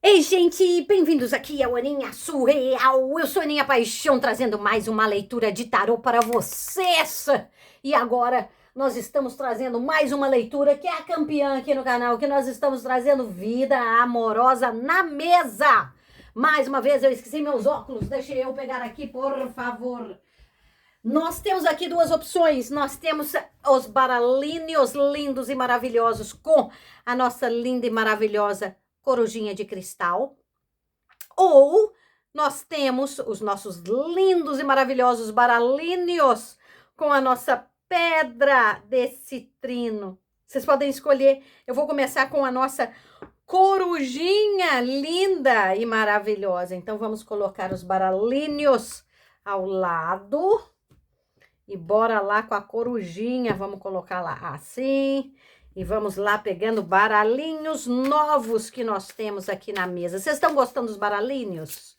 Ei, gente, bem-vindos aqui ao Aninha Surreal. Eu sou a Aninha Paixão, trazendo mais uma leitura de tarô para vocês. E agora nós estamos trazendo mais uma leitura que é a campeã aqui no canal, que nós estamos trazendo vida amorosa na mesa. Mais uma vez, eu esqueci meus óculos, deixa eu pegar aqui, por favor. Nós temos aqui duas opções. Nós temos os baralhinhos lindos e maravilhosos com a nossa linda e maravilhosa corujinha de cristal, ou nós temos os nossos lindos e maravilhosos baralhinhos com a nossa pedra de citrino. Vocês podem escolher. Eu vou começar com a nossa corujinha linda e maravilhosa. Então vamos colocar os baralhinhos ao lado e bora lá com a corujinha. Vamos colocar lá assim. E vamos lá pegando baralhinhos novos que nós temos aqui na mesa. Vocês estão gostando dos baralhinhos?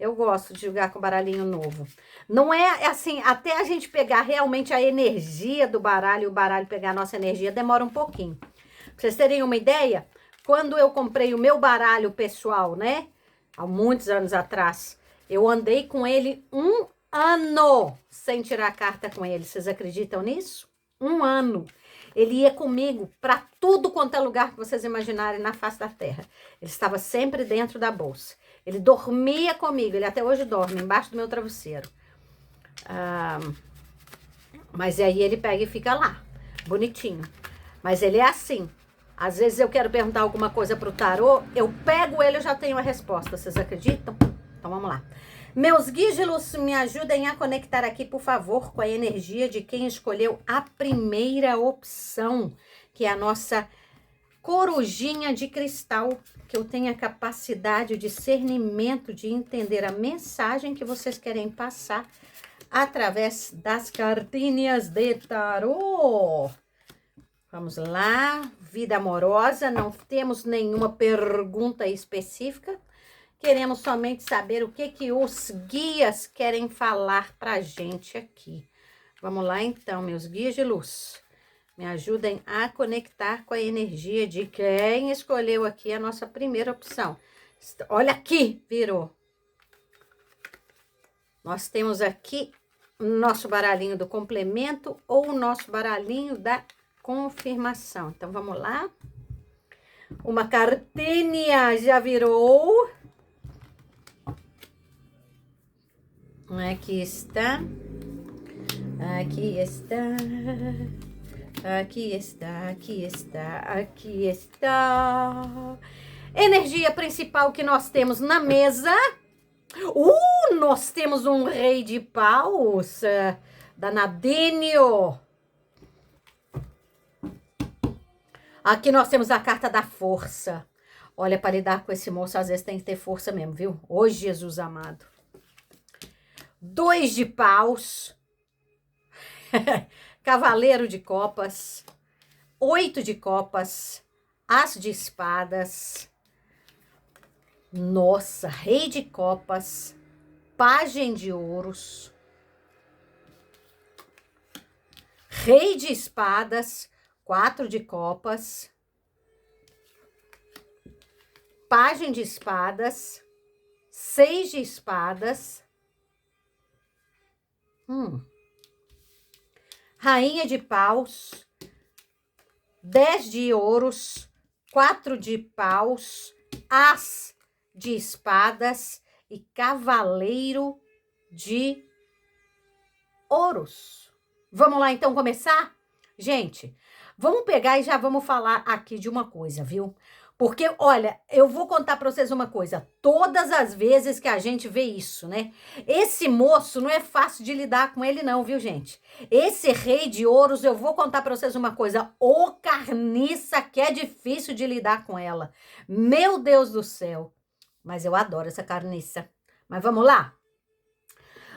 Eu gosto de jogar com baralhinho novo. Não é assim, até a gente pegar realmente a energia do baralho e o baralho pegar a nossa energia, demora um pouquinho. Pra vocês terem uma ideia, quando eu comprei o meu baralho pessoal, né? Há muitos anos atrás, eu andei com ele 1 ano sem tirar carta com ele. Vocês acreditam nisso? 1 ano. Ele ia comigo para tudo quanto é lugar que vocês imaginarem na face da terra. Ele estava sempre dentro da bolsa. Ele dormia comigo, ele até hoje dorme embaixo do meu travesseiro. Mas aí ele pega e fica lá, bonitinho. Mas ele é assim. Às vezes eu quero perguntar alguma coisa pro tarô, eu pego ele e já tenho a resposta. Vocês acreditam? Então vamos lá. Meus guias de luz, me ajudem a conectar aqui, por favor, com a energia de quem escolheu a primeira opção, que é a nossa corujinha de cristal, que eu tenho a capacidade, o discernimento de entender a mensagem que vocês querem passar através das cartinhas de tarô. Vamos lá, vida amorosa, não temos nenhuma pergunta específica. Queremos somente saber o que os guias querem falar pra gente aqui. Vamos lá então, meus guias de luz. Me ajudem a conectar com a energia de quem escolheu aqui a nossa primeira opção. Olha aqui, virou. Nós temos aqui o nosso baralhinho do complemento ou o nosso baralhinho da confirmação. Então, vamos lá. Uma cartinha já virou. Aqui está, aqui está, aqui está, aqui está, aqui está. Energia principal que nós temos na mesa. Nós temos um rei de paus, danadinho. Aqui nós temos a carta da força. Olha, para lidar com esse moço, às vezes tem que ter força mesmo, viu? Ô, Jesus amado. 2 de paus, cavaleiro de copas, 8 de copas, as de espadas, nossa, rei de copas, pajem de ouros, rei de espadas, 4 de copas, pajem de espadas, 6 de espadas, rainha de paus, 10 de ouros, 4 de paus, as de espadas e cavaleiro de ouros. Vamos lá então começar? Gente, vamos pegar e já vamos falar aqui de uma coisa, viu? Porque, olha, eu vou contar pra vocês uma coisa. Todas as vezes que a gente vê isso, né? Esse moço não é fácil de lidar com ele não, viu, gente? Esse rei de ouros, eu vou contar pra vocês uma coisa. Ô carniça que é difícil de lidar com ela. Meu Deus do céu. Mas eu adoro essa carniça. Mas vamos lá?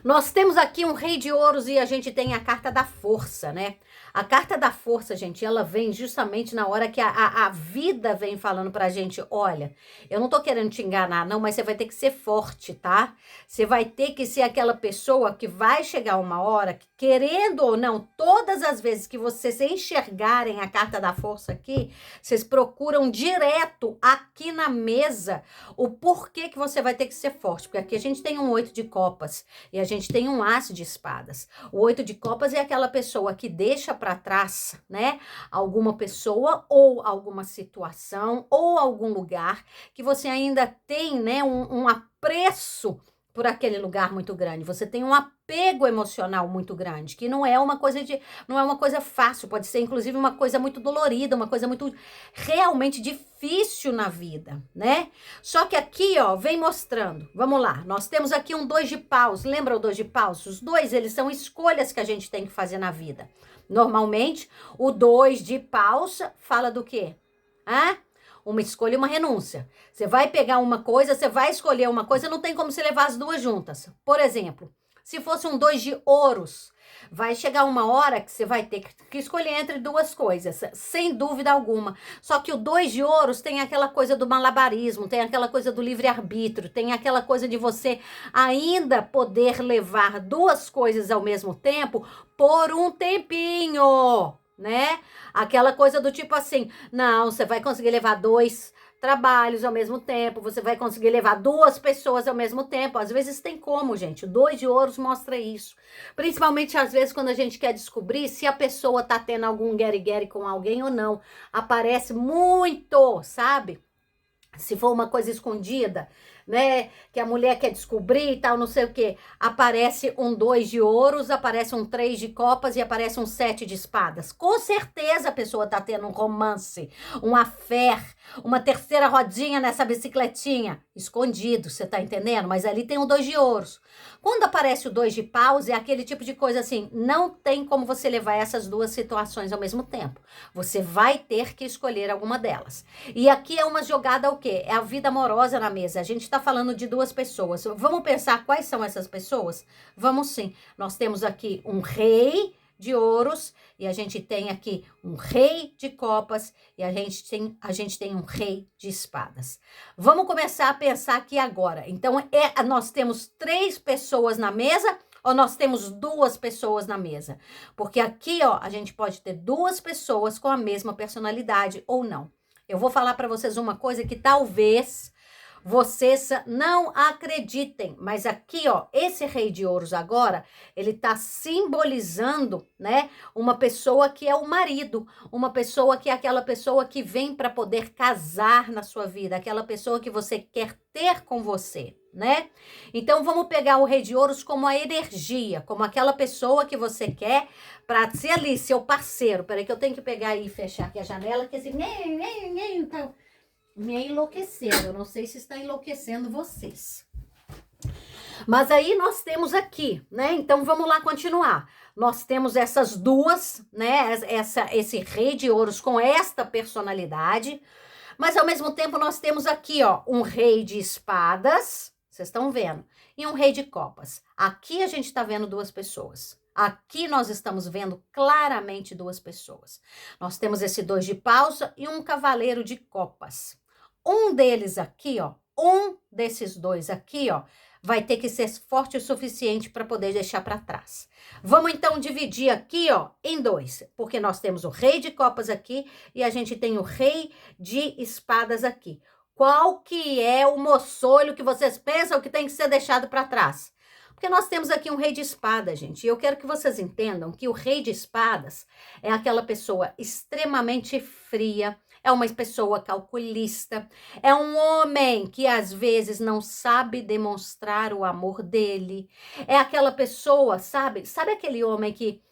Nós temos aqui um rei de ouros e a gente tem a carta da força, né? A carta da força, gente, ela vem justamente na hora que a vida vem falando pra gente, olha, eu não tô querendo te enganar, não, mas você vai ter que ser forte, tá? Você vai ter que ser aquela pessoa que vai chegar uma hora que, querendo ou não, todas as vezes que vocês enxergarem a carta da força aqui, vocês procuram direto aqui na mesa o porquê que você vai ter que ser forte. Porque aqui a gente tem um 8 de copas e a gente tem um as de espadas. O 8 de copas é aquela pessoa que deixa para trás, né? Alguma pessoa ou alguma situação ou algum lugar que você ainda tem, né? Um apreço por aquele lugar muito grande. Você tem um apego emocional muito grande, que não é uma coisa fácil, pode ser inclusive uma coisa muito dolorida, uma coisa muito realmente difícil na vida, né? Só que aqui, ó, vem mostrando. Vamos lá. Nós temos aqui um 2 de paus. Lembra o 2 de paus? Os dois, eles são escolhas que a gente tem que fazer na vida. Normalmente, o 2 de paus fala do quê? Uma escolha e uma renúncia. Você vai pegar uma coisa, você vai escolher uma coisa, não tem como você levar as duas juntas. Por exemplo, se fosse um 2 de ouros, vai chegar uma hora que você vai ter que escolher entre duas coisas, sem dúvida alguma. Só que o 2 de ouros tem aquela coisa do malabarismo, tem aquela coisa do livre-arbítrio, tem aquela coisa de você ainda poder levar duas coisas ao mesmo tempo por um tempinho, né? Aquela coisa do tipo assim, não, você vai conseguir levar dois trabalhos ao mesmo tempo, você vai conseguir levar duas pessoas ao mesmo tempo. Às vezes tem como, gente. O 2 de ouros mostra isso. Principalmente às vezes quando a gente quer descobrir se a pessoa tá tendo algum guere-guere com alguém ou não. Aparece muito, sabe? Se for uma coisa escondida, né, que a mulher quer descobrir e tal, não sei o que, aparece um 2 de ouros, aparece um 3 de copas e aparece um 7 de espadas. Com certeza a pessoa tá tendo um romance, um affair, uma terceira rodinha nessa bicicletinha, escondido, você tá entendendo? Mas ali tem o 2 de ouros. Quando aparece o 2 de paus, é aquele tipo de coisa assim, não tem como você levar essas duas situações ao mesmo tempo. Você vai ter que escolher alguma delas. E aqui é uma jogada o quê? É a vida amorosa na mesa. A gente está falando de duas pessoas. Vamos pensar quais são essas pessoas? Vamos sim. Nós temos aqui um rei de ouros e a gente tem aqui um rei de copas e a gente tem um rei de espadas. Vamos começar a pensar aqui agora. Então, nós temos 3 pessoas na mesa ou nós temos 2 pessoas na mesa? Porque aqui, ó, a gente pode ter 2 pessoas com a mesma personalidade ou não. Eu vou falar para vocês uma coisa que talvez vocês não acreditem, mas aqui, ó, esse rei de ouros agora, ele tá simbolizando, né, uma pessoa que é o marido, uma pessoa que é aquela pessoa que vem para poder casar na sua vida, aquela pessoa que você quer ter com você, né? Então vamos pegar o rei de ouros como a energia, como aquela pessoa que você quer para ser ali seu parceiro. Peraí que eu tenho que pegar e fechar aqui a janela, que assim, tá me enlouquecendo. Eu não sei se está enlouquecendo vocês. Mas aí nós temos aqui, né? Então vamos lá continuar. Nós temos essas duas, né? Esse rei de ouros com esta personalidade. Mas ao mesmo tempo nós temos aqui, ó, um rei de espadas. Vocês estão vendo? E um rei de copas. Aqui a gente está vendo 2 pessoas. Aqui nós estamos vendo claramente 2 pessoas. Nós temos esse 2 de paus e um cavaleiro de copas. Um deles aqui, ó, um desses 2 aqui, ó, vai ter que ser forte o suficiente para poder deixar para trás. Vamos então dividir aqui, ó, em 2, porque nós temos o rei de copas aqui e a gente tem o rei de espadas aqui. Qual que é o moçolho que vocês pensam que tem que ser deixado para trás? Porque nós temos aqui um rei de espadas, gente. E eu quero que vocês entendam que o rei de espadas é aquela pessoa extremamente fria, é uma pessoa calculista, é um homem que às vezes não sabe demonstrar o amor dele, é aquela pessoa, sabe aquele homem que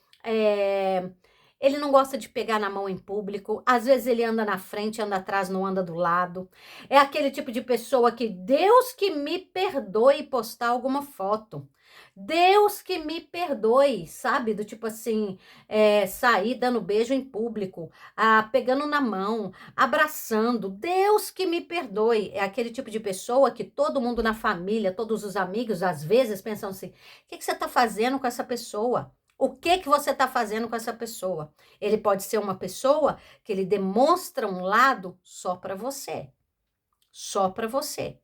Ele não gosta de pegar na mão em público, às vezes ele anda na frente, anda atrás, não anda do lado. É aquele tipo de pessoa que Deus que me perdoe postar alguma foto. Deus que me perdoe, sabe? Do tipo assim, sair dando beijo em público, pegando na mão, abraçando. Deus que me perdoe. É aquele tipo de pessoa que todo mundo na família, todos os amigos, às vezes pensam assim: o que você está fazendo com essa pessoa? O que você está fazendo com essa pessoa? Ele pode ser uma pessoa que ele demonstra um lado só para você. Só para você.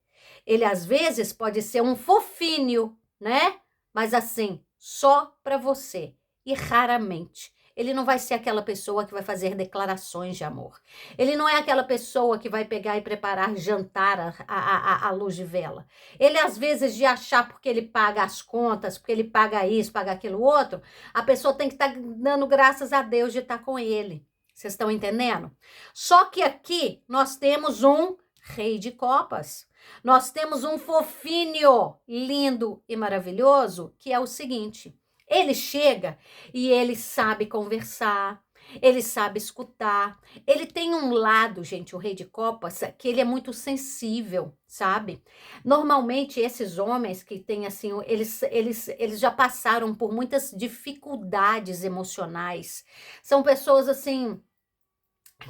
Ele às vezes pode ser um fofinho, né? Mas assim, só para você. E raramente. Ele não vai ser aquela pessoa que vai fazer declarações de amor. Ele não é aquela pessoa que vai pegar e preparar jantar à luz de vela. Ele, às vezes, de achar porque ele paga as contas, porque ele paga isso, paga aquilo outro, a pessoa tem que estar dando graças a Deus de estar com ele. Vocês estão entendendo? Só que aqui nós temos um rei de copas. Nós temos um fofinho lindo e maravilhoso, que é o seguinte: ele chega e ele sabe conversar, ele sabe escutar, ele tem um lado, gente, o rei de copas, que ele é muito sensível, sabe? Normalmente esses homens que têm assim, eles já passaram por muitas dificuldades emocionais, são pessoas assim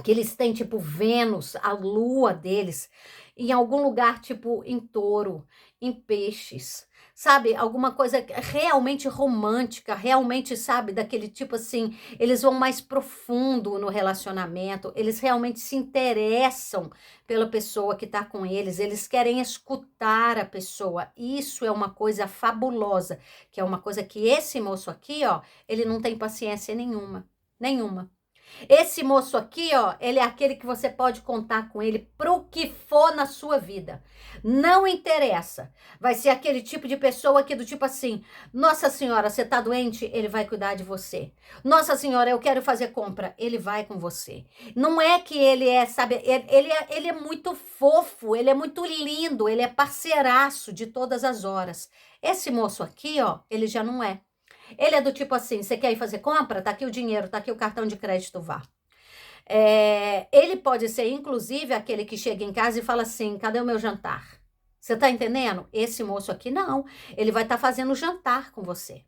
que eles têm tipo Vênus, a lua deles, em algum lugar tipo em touro, em peixes, sabe? Alguma coisa realmente romântica, realmente, sabe? Daquele tipo assim, eles vão mais profundo no relacionamento, eles realmente se interessam pela pessoa que tá com eles querem escutar a pessoa. Isso é uma coisa fabulosa, que é uma coisa que esse moço aqui, ó, ele não tem paciência nenhuma, nenhuma. Esse moço aqui, ó, ele é aquele que você pode contar com ele pro que for na sua vida. Não interessa. Vai ser aquele tipo de pessoa que do tipo assim: Nossa Senhora, você tá doente? Ele vai cuidar de você. Nossa Senhora, eu quero fazer compra. Ele vai com você. Não é que ele é, sabe, ele é muito fofo, ele é muito lindo, ele é parceiraço de todas as horas. Esse moço aqui, ó, ele já não é. Ele é do tipo assim: você quer ir fazer compra? Tá aqui o dinheiro, tá aqui o cartão de crédito, vá. Ele pode ser, inclusive, aquele que chega em casa e fala assim: cadê o meu jantar? Você tá entendendo? Esse moço aqui não. Ele vai estar fazendo jantar com você.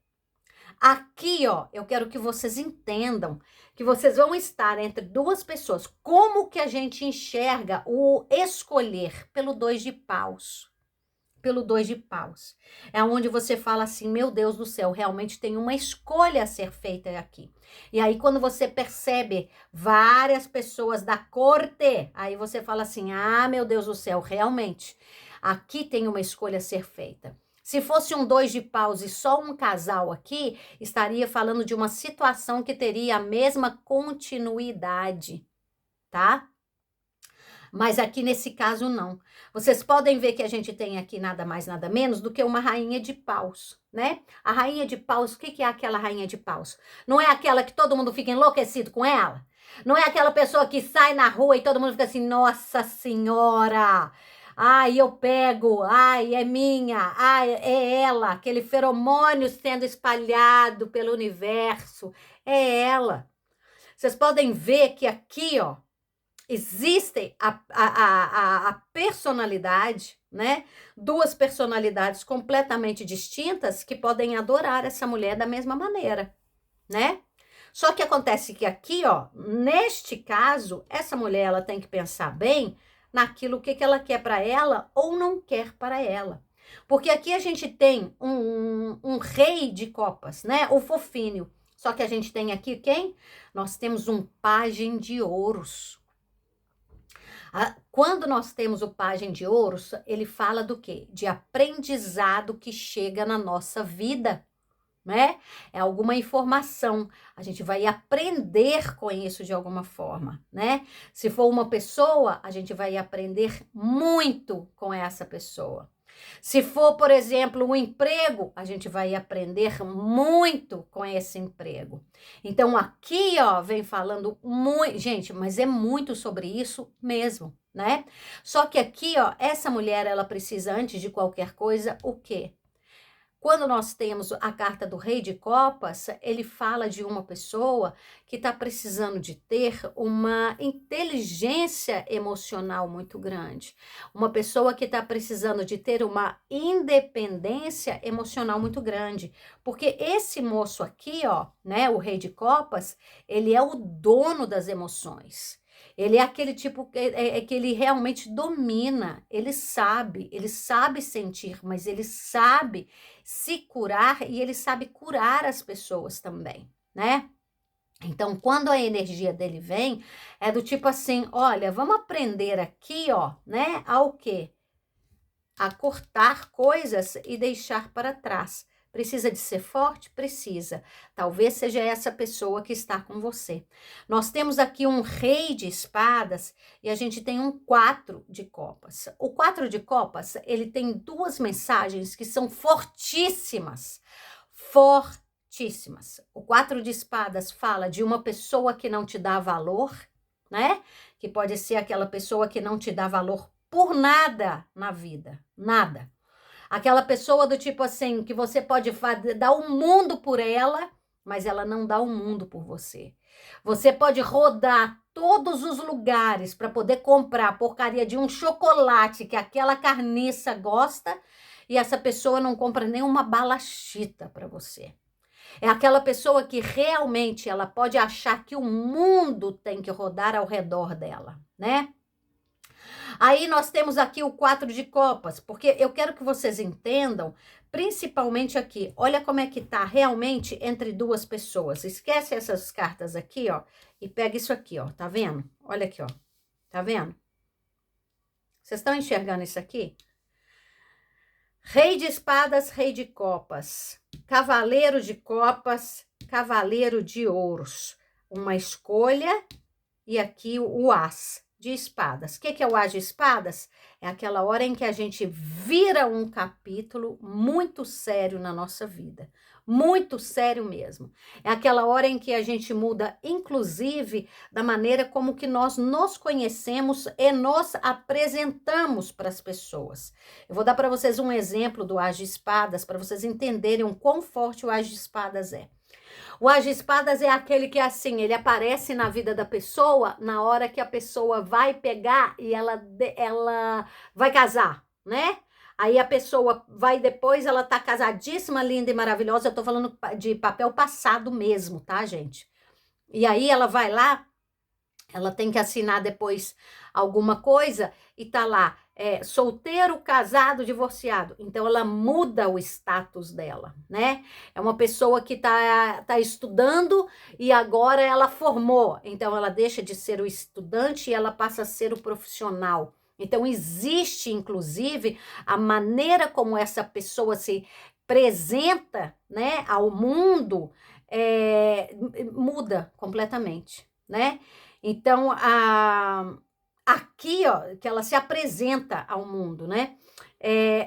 Aqui, ó, eu quero que vocês entendam que vocês vão estar entre duas pessoas. Como que a gente enxerga o escolher pelo 2 de paus? Pelo 2 de paus. É onde você fala assim: meu Deus do céu, realmente tem uma escolha a ser feita aqui. E aí quando você percebe várias pessoas da corte, aí você fala assim: ah, meu Deus do céu, realmente, aqui tem uma escolha a ser feita. Se fosse um 2 de paus e só um casal aqui, estaria falando de uma situação que teria a mesma continuidade, tá? Mas aqui nesse caso não. Vocês podem ver que a gente tem aqui nada mais, nada menos do que uma rainha de paus, né? A rainha de paus, o que é aquela rainha de paus? Não é aquela que todo mundo fica enlouquecido com ela? Não é aquela pessoa que sai na rua e todo mundo fica assim: Nossa Senhora! Ai, eu pego, ai, é minha, ai, é ela, aquele feromônio sendo espalhado pelo universo, é ela. Vocês podem ver que aqui, ó, existem a personalidade, né? Duas personalidades completamente distintas que podem adorar essa mulher da mesma maneira, né? Só que acontece que aqui, ó, neste caso, essa mulher ela tem que pensar bem naquilo que ela quer para ela ou não quer para ela. Porque aqui a gente tem um rei de copas, né? O fofinho. Só que a gente tem aqui quem? Nós temos um pajem de ouros. Quando nós temos o pajem de ouros, ele fala do quê? De aprendizado que chega na nossa vida, né? É alguma informação, a gente vai aprender com isso de alguma forma, né? Se for uma pessoa, a gente vai aprender muito com essa pessoa. Se for, por exemplo, um emprego, a gente vai aprender muito com esse emprego. Então aqui, ó, vem falando muito, gente, mas é muito sobre isso mesmo, né? Só que aqui, ó, essa mulher, ela precisa, antes de qualquer coisa, o quê? Quando nós temos a carta do Rei de Copas, ele fala de uma pessoa que está precisando de ter uma inteligência emocional muito grande. Uma pessoa que está precisando de ter uma independência emocional muito grande. Porque esse moço aqui, ó, né, o Rei de Copas, ele é o dono das emoções. Ele é aquele tipo que ele realmente domina, ele sabe sentir, mas ele sabe se curar e ele sabe curar as pessoas também, né? Então, quando a energia dele vem, é do tipo assim, olha, vamos aprender aqui, ó, né, ao quê? A cortar coisas e deixar para trás. Precisa de ser forte? Precisa. Talvez seja essa pessoa que está com você. Nós temos aqui um rei de espadas e a gente tem um 4 de copas. O 4 de copas, ele tem duas mensagens que são fortíssimas. Fortíssimas. O 4 de espadas fala de uma pessoa que não te dá valor, né? Que pode ser aquela pessoa que não te dá valor por nada na vida, nada. Aquela pessoa do tipo assim, que você pode dar o mundo por ela, mas ela não dá o mundo por você. Você pode rodar todos os lugares para poder comprar a porcaria de um chocolate que aquela carniça gosta e essa pessoa não compra nenhuma bala chita para você. É aquela pessoa que realmente ela pode achar que o mundo tem que rodar ao redor dela, né? Aí nós temos aqui o 4 de copas, porque eu quero que vocês entendam, principalmente aqui, olha como é que tá realmente entre duas pessoas. Esquece essas cartas aqui, ó, e pega isso aqui, ó, tá vendo? Olha aqui, ó, tá vendo? Vocês estão enxergando isso aqui? Rei de espadas, rei de copas, cavaleiro de copas, cavaleiro de ouros. Uma escolha e aqui o as de espadas. O que é o as de espadas? É aquela hora em que a gente vira um capítulo muito sério na nossa vida. Muito sério mesmo. É aquela hora em que a gente muda, inclusive, da maneira como que nós nos conhecemos e nos apresentamos para as pessoas. Eu vou dar para vocês um exemplo do as de espadas, para vocês entenderem o quão forte o as de espadas é. O as de espadas é aquele que, assim, ele aparece na vida da pessoa na hora que a pessoa vai pegar e ela vai casar, né? Aí a pessoa vai depois, ela tá casadíssima, linda e maravilhosa. Eu tô falando de papel passado mesmo, tá, gente? E aí ela vai lá, ela tem que assinar depois alguma coisa e tá lá, solteiro, casado, divorciado. Então ela muda o status dela, né? É uma pessoa que tá estudando e agora ela formou. Então ela deixa de ser o estudante e ela passa a ser o profissional. Então existe, inclusive, a maneira como essa pessoa se apresenta, né, ao mundo, muda completamente, né? Então, aqui, ó, que ela se apresenta ao mundo, né?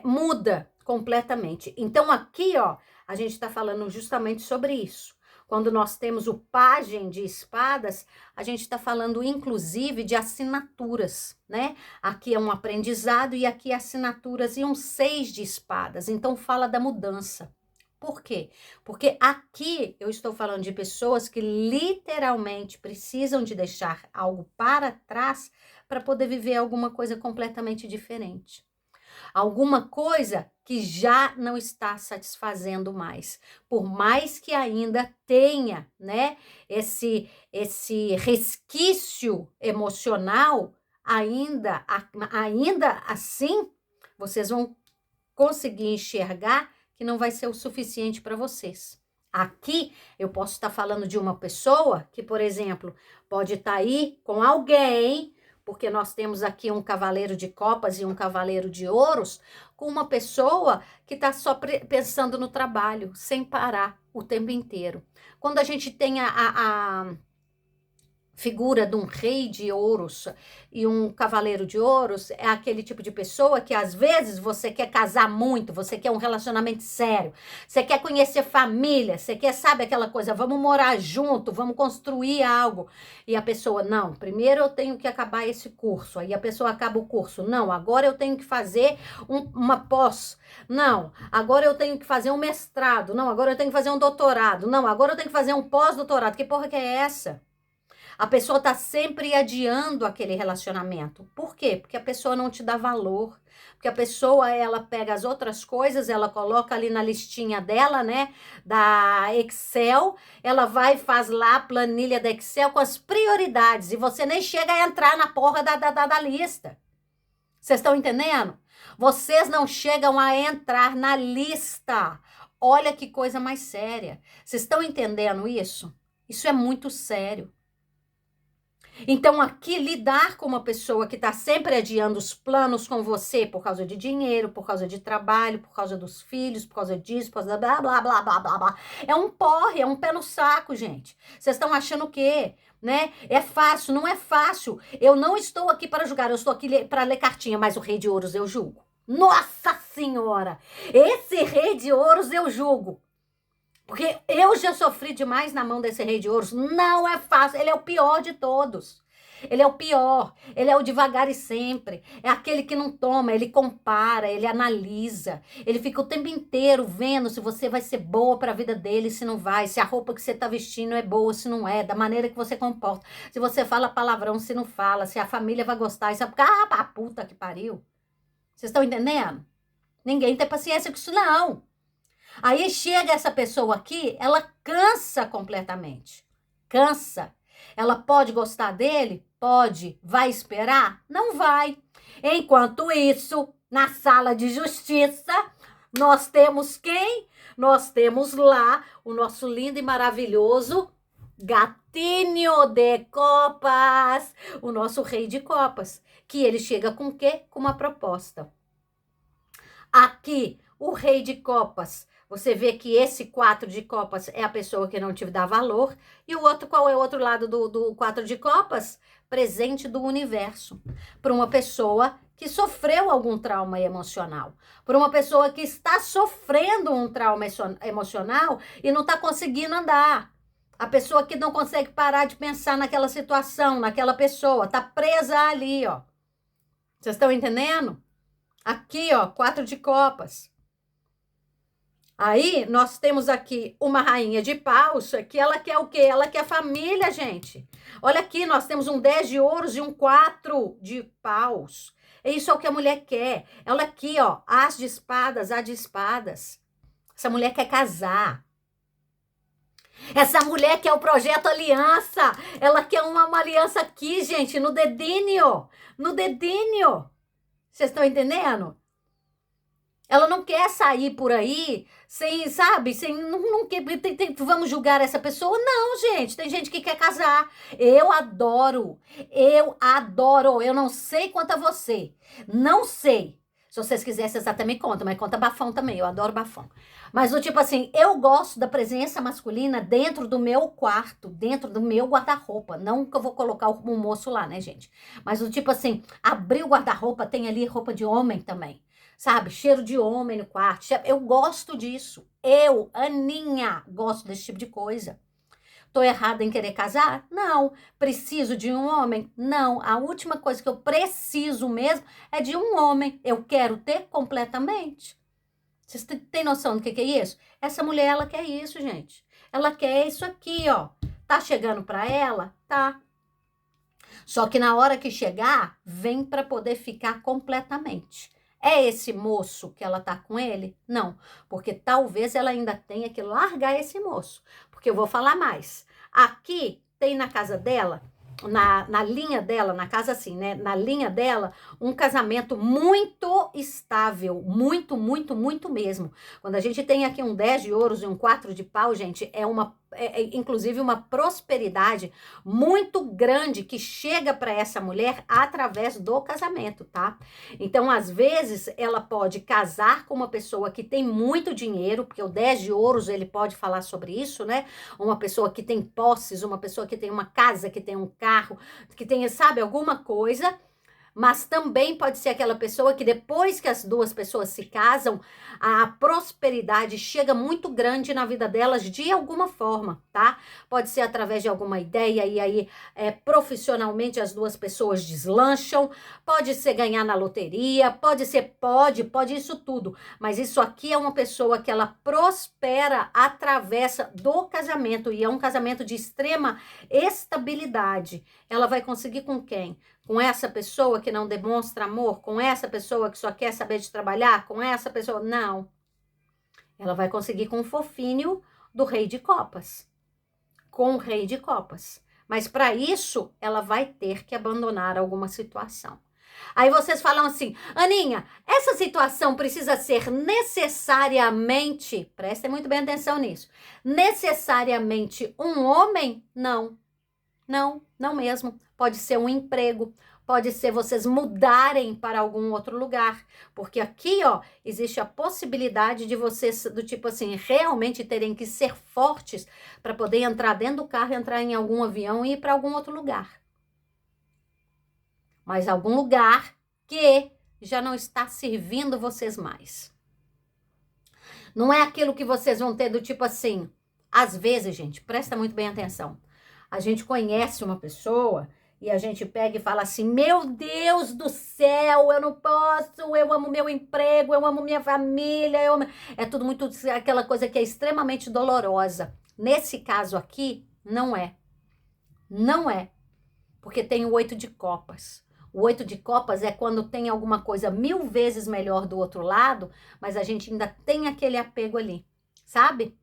Muda completamente. Então, aqui, ó, a gente está falando justamente sobre isso. Quando nós temos o pajem de espadas, a gente está falando, inclusive, de assinaturas, né? Aqui é um aprendizado e aqui assinaturas e um 6 de espadas. Então, fala da mudança. Por quê? Porque aqui eu estou falando de pessoas que literalmente precisam de deixar algo para trás para poder viver alguma coisa completamente diferente. Alguma coisa que já não está satisfazendo mais. Por mais que ainda tenha, né, esse resquício emocional, ainda assim, vocês vão conseguir enxergar que não vai ser o suficiente para vocês. Aqui eu posso estar falando de uma pessoa que, por exemplo, pode estar aí com alguém, porque nós temos aqui um cavaleiro de copas e um cavaleiro de ouros, com uma pessoa que está só pensando no trabalho, sem parar o tempo inteiro. Quando a gente tem figura de um rei de ouros e um cavaleiro de ouros é aquele tipo de pessoa que às vezes você quer casar muito, você quer um relacionamento sério, você quer conhecer família, você quer, sabe, aquela coisa, vamos morar junto, vamos construir algo. E a pessoa, não, primeiro eu tenho que acabar esse curso. Aí a pessoa acaba o curso, não, agora eu tenho que fazer uma pós, não, agora eu tenho que fazer um mestrado, não, agora eu tenho que fazer um doutorado, não, agora eu tenho que fazer um pós-doutorado. Que porra que é essa? A pessoa tá sempre adiando aquele relacionamento. Por quê? Porque a pessoa não te dá valor. Porque a pessoa, ela pega as outras coisas, ela coloca ali na listinha dela, né, da Excel, ela vai e faz lá a planilha da Excel com as prioridades, e você nem chega a entrar na porra da lista. Vocês estão entendendo? Vocês não chegam a entrar na lista. Olha que coisa mais séria. Vocês estão entendendo isso? Isso é muito sério. Então, aqui, lidar com uma pessoa que está sempre adiando os planos com você por causa de dinheiro, por causa de trabalho, por causa dos filhos, por causa disso, por causa blá, blá, blá, blá, blá, blá. É um porre, é um pé no saco, gente. Vocês estão achando o quê? Né? É fácil, não é fácil. Eu não estou aqui para julgar, eu estou aqui para ler cartinha, mas o rei de ouros eu julgo. Nossa Senhora! Esse rei de ouros eu julgo. Porque eu já sofri demais na mão desse rei de ouros. Não é fácil. Ele é o pior de todos. Ele é o pior. Ele é o devagar e sempre. É aquele que não toma. Ele compara, ele analisa. Ele fica o tempo inteiro vendo se você vai ser boa para a vida dele, se não vai. Se a roupa que você está vestindo é boa, se não é. Da maneira que você comporta. Se você fala palavrão, se não fala. Se a família vai gostar. Isso é porque, a puta que pariu. Vocês estão entendendo? Ninguém tem paciência com isso, não. Aí chega essa pessoa aqui, ela cansa completamente. Cansa. Ela pode gostar dele? Pode. Vai esperar? Não vai. Enquanto isso, na sala de justiça, nós temos quem? Nós temos lá o nosso lindo e maravilhoso gatinho de copas, o nosso rei de copas, que ele chega com o quê? Com uma proposta. Aqui, o rei de copas, você vê que esse 4 de copas é a pessoa que não te dá valor. E o outro, qual é o outro lado do 4 de copas? Presente do universo. Para uma pessoa que sofreu algum trauma emocional. Para uma pessoa que está sofrendo um trauma emocional e não está conseguindo andar. A pessoa que não consegue parar de pensar naquela situação, naquela pessoa. Está presa ali, ó. Vocês estão entendendo? Aqui, ó, 4 de copas. Aí, nós temos aqui uma rainha de paus, que ela quer o quê? Ela quer família, gente. Olha aqui, nós temos um 10 de ouros e um 4 de paus. Isso é o que a mulher quer. Ela aqui, ó, as de espadas, a de espadas. Essa mulher quer casar. Essa mulher quer o projeto aliança. Ela quer uma aliança aqui, gente, no dedinho. No dedinho. Vocês estão entendendo? Ela não quer sair por aí sem, sabe, não quer, vamos julgar essa pessoa? Não, gente, tem gente que quer casar. Eu adoro, eu não sei quanto a você, não sei. Se vocês quisessem, vocês até me contam, mas conta bafão também, eu adoro bafão. Mas o tipo assim, eu gosto da presença masculina dentro do meu quarto, dentro do meu guarda-roupa. Não que eu vou colocar o moço lá, né, gente? Mas o tipo assim, abrir o guarda-roupa, tem ali roupa de homem também. Sabe, cheiro de homem no quarto. Eu gosto disso. Eu, Aninha, gosto desse tipo de coisa. Tô errada em querer casar? Não. Preciso de um homem? Não. A última coisa que eu preciso mesmo é de um homem. Eu quero ter completamente. Vocês têm noção do que é isso? Essa mulher, ela quer isso, gente. Ela quer isso aqui, ó. Tá chegando pra ela? Tá. Só que na hora que chegar, vem pra poder ficar completamente. É esse moço que ela tá com ele? Não, porque talvez ela ainda tenha que largar esse moço. Porque eu vou falar mais. Aqui tem na casa dela, na linha dela, na casa assim, né? Na linha dela, um casamento muito estável. Muito, muito, muito mesmo. Quando a gente tem aqui um 10 de ouros e um 4 de pau, gente, é uma inclusive uma prosperidade muito grande que chega para essa mulher através do casamento, tá? Então, às vezes, ela pode casar com uma pessoa que tem muito dinheiro, porque o 10 de ouros, ele pode falar sobre isso, né? Uma pessoa que tem posses, uma pessoa que tem uma casa, que tem um carro, que tem, sabe, alguma coisa. Mas também pode ser aquela pessoa que depois que as duas pessoas se casam, a prosperidade chega muito grande na vida delas de alguma forma, tá? Pode ser através de alguma ideia e aí profissionalmente as duas pessoas deslancham, pode ser ganhar na loteria, pode isso tudo. Mas isso aqui é uma pessoa que ela prospera através do casamento e é um casamento de extrema estabilidade. Ela vai conseguir com quem? Com essa pessoa que não demonstra amor? Com essa pessoa que só quer saber de trabalhar? Com essa pessoa? Não. Ela vai conseguir com o fofinho do rei de copas. Com o rei de copas. Mas para isso, ela vai ter que abandonar alguma situação. Aí vocês falam assim, Aninha, essa situação precisa ser necessariamente, prestem muito bem atenção nisso, necessariamente um homem? Não. Não mesmo. Pode ser um emprego, pode ser vocês mudarem para algum outro lugar, porque aqui, ó, existe a possibilidade de vocês, do tipo assim, realmente terem que ser fortes para poder entrar dentro do carro, entrar em algum avião e ir para algum outro lugar. Mas algum lugar que já não está servindo vocês mais. Não é aquilo que vocês vão ter do tipo assim, às vezes, gente, presta muito bem atenção. A gente conhece uma pessoa e a gente pega e fala assim, meu Deus do céu, eu não posso, eu amo meu emprego, eu amo minha família, é tudo muito aquela coisa que é extremamente dolorosa. Nesse caso aqui, não é. Não é, porque tem o 8 de copas. O 8 de copas é quando tem alguma coisa 1000 vezes melhor do outro lado, mas a gente ainda tem aquele apego ali, sabe?